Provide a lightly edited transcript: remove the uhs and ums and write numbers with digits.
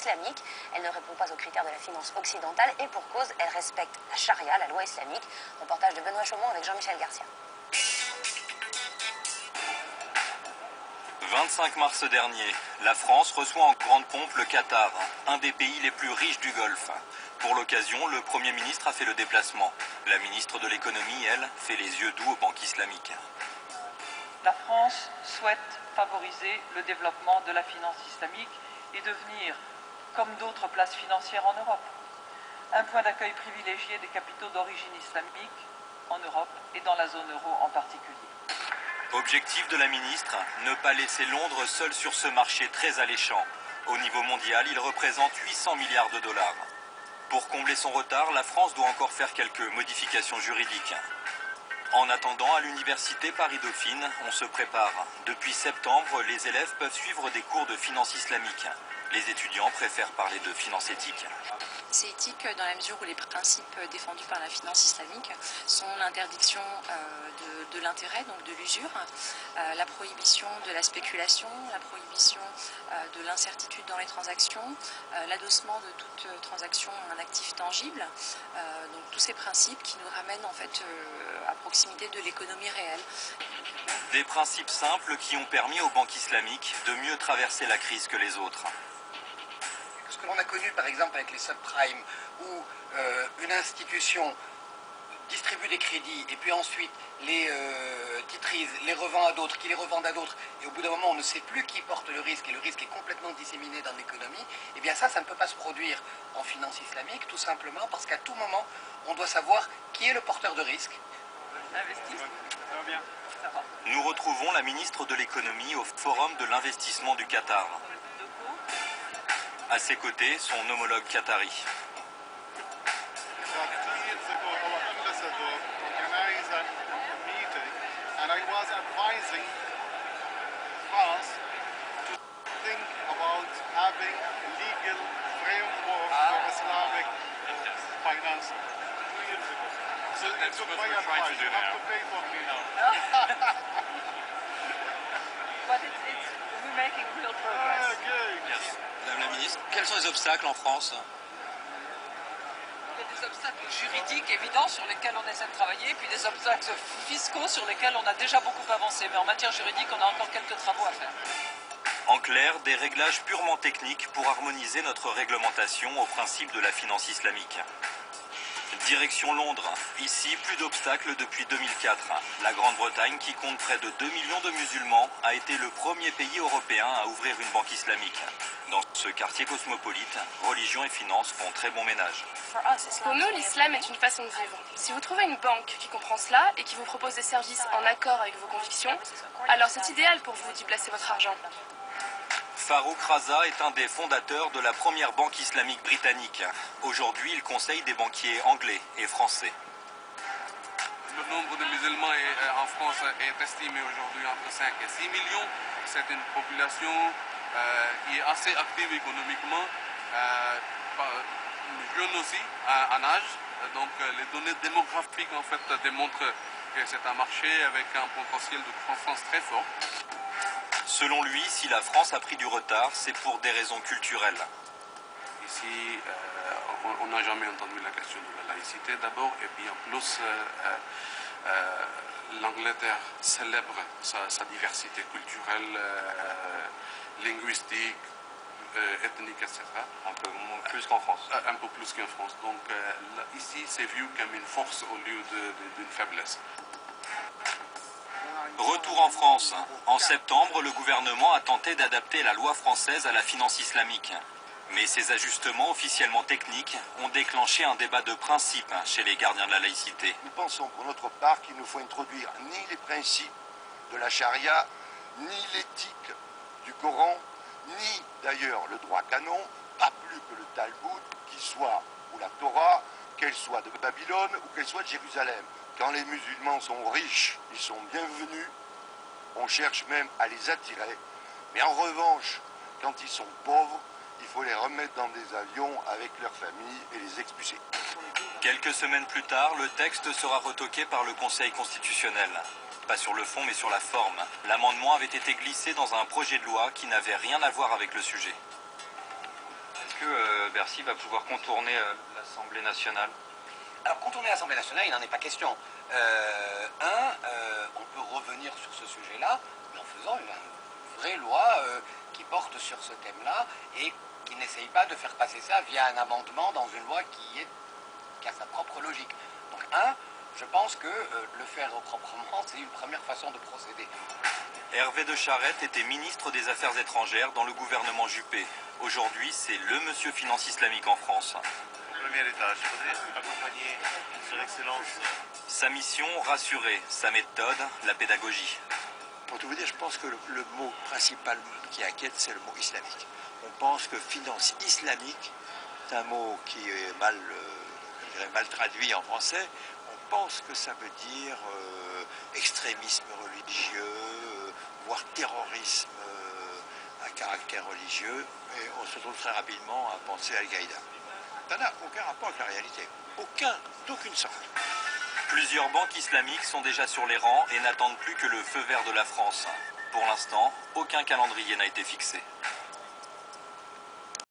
islamique. Elle ne répond pas aux critères de la finance occidentale et pour cause, elle respecte la charia, la loi islamique. Reportage de Benoît Chaumont avec Jean-Michel Garcia. 25 mars dernier, la France reçoit en grande pompe le Qatar, un des pays les plus riches du Golfe. Pour l'occasion, le Premier ministre a fait le déplacement. La ministre de l'économie, elle, fait les yeux doux aux banques islamiques. La France souhaite favoriser le développement de la finance islamique et devenir, comme d'autres places financières en Europe, un point d'accueil privilégié des capitaux d'origine islamique en Europe et dans la zone euro en particulier. Objectif de la ministre, ne pas laisser Londres seul sur ce marché très alléchant. Au niveau mondial, il représente 800 milliards de dollars. Pour combler son retard, la France doit encore faire quelques modifications juridiques. En attendant, à l'université Paris-Dauphine, on se prépare. Depuis septembre, les élèves peuvent suivre des cours de finance islamique. Les étudiants préfèrent parler de finance éthique. C'est éthique dans la mesure où les principes défendus par la finance islamique sont l'interdiction de l'intérêt, donc de l'usure, la prohibition de la spéculation, la prohibition de l'incertitude dans les transactions, l'adossement de toute transaction à un actif tangible. Donc tous ces principes qui nous ramènent en fait à proximité de l'économie réelle. Des principes simples qui ont permis aux banques islamiques de mieux traverser la crise que les autres. Ce que l'on a connu par exemple avec les subprimes, où une institution distribue des crédits et puis ensuite les titrise, les revend à d'autres, qui les revendent à d'autres, et au bout d'un moment on ne sait plus qui porte le risque et le risque est complètement disséminé dans l'économie, et bien ça ne peut pas se produire en finance islamique, tout simplement parce qu'à tout moment on doit savoir qui est le porteur de risque. Nous retrouvons la ministre de l'économie au forum de l'investissement du Qatar. À ses côtés, son homologue qatari. Madame la ministre, quels sont les obstacles en France? Il y a des obstacles juridiques évidents sur lesquels on essaie de travailler, puis des obstacles fiscaux sur lesquels on a déjà beaucoup avancé. Mais en matière juridique, on a encore quelques travaux à faire. En clair, des réglages purement techniques pour harmoniser notre réglementation au principe de la finance islamique. Direction Londres. Ici, plus d'obstacles depuis 2004. La Grande-Bretagne, qui compte près de 2 millions de musulmans, a été le premier pays européen à ouvrir une banque islamique. Dans ce quartier cosmopolite, religion et finances font très bon ménage. Pour nous, l'islam est une façon de vivre. Si vous trouvez une banque qui comprend cela et qui vous propose des services en accord avec vos convictions, alors c'est idéal pour vous d'y placer votre argent. Farouk Raza est un des fondateurs de la première banque islamique britannique. Aujourd'hui, il conseille des banquiers anglais et français. Le nombre de musulmans en France est estimé aujourd'hui entre 5 et 6 millions. C'est une population qui est assez active économiquement, jeune aussi en âge. Donc les données démographiques en fait démontrent que c'est un marché avec un potentiel de croissance très fort. Selon lui, si la France a pris du retard, c'est pour des raisons culturelles. Ici, on n'a jamais entendu la question de la laïcité d'abord, et puis en plus, l'Angleterre célèbre sa diversité culturelle, linguistique, ethnique, etc. Un peu plus qu'en France. Un peu plus qu'en France. Donc ici, c'est vu comme une force au lieu d'une faiblesse. Retour en France. En septembre, le gouvernement a tenté d'adapter la loi française à la finance islamique. Mais ces ajustements officiellement techniques ont déclenché un débat de principe chez les gardiens de la laïcité. Nous pensons pour notre part qu'il ne faut introduire ni les principes de la charia, ni l'éthique du Coran, ni d'ailleurs le droit canon, pas plus que le Talmud, qui soit, ou la Torah, qu'elle soit de Babylone ou qu'elle soit de Jérusalem. Quand les musulmans sont riches, ils sont bienvenus, on cherche même à les attirer. Mais en revanche, quand ils sont pauvres, il faut les remettre dans des avions avec leurs familles et les expulser. Quelques semaines plus tard, le texte sera retoqué par le Conseil constitutionnel. Pas sur le fond, mais sur la forme. L'amendement avait été glissé dans un projet de loi qui n'avait rien à voir avec le sujet. que Bercy va pouvoir contourner l'Assemblée nationale? Alors, contourner l'Assemblée nationale, il n'en est pas question. On peut revenir sur ce sujet-là, mais en faisant une vraie loi qui porte sur ce thème-là et qui n'essaye pas de faire passer ça via un amendement dans une loi qui a sa propre logique. Donc, je pense que le faire proprement, c'est une première façon de procéder. Hervé de Charette était ministre des Affaires étrangères dans le gouvernement Juppé. Aujourd'hui, c'est le monsieur finance islamique en France. Premier étage, je voudrais accompagner son Excellence. Sa mission, rassurer. Sa méthode, la pédagogie. Pour tout vous dire, je pense que le mot principal qui inquiète, c'est le mot islamique. On pense que finance islamique, c'est un mot qui est mal traduit en français. On pense que ça veut dire extrémisme religieux, voire terrorisme à caractère religieux. Et on se trouve très rapidement à penser à Al-Qaïda. Ça n'a aucun rapport avec la réalité. D'aucune sorte. Plusieurs banques islamiques sont déjà sur les rangs et n'attendent plus que le feu vert de la France. Pour l'instant, aucun calendrier n'a été fixé.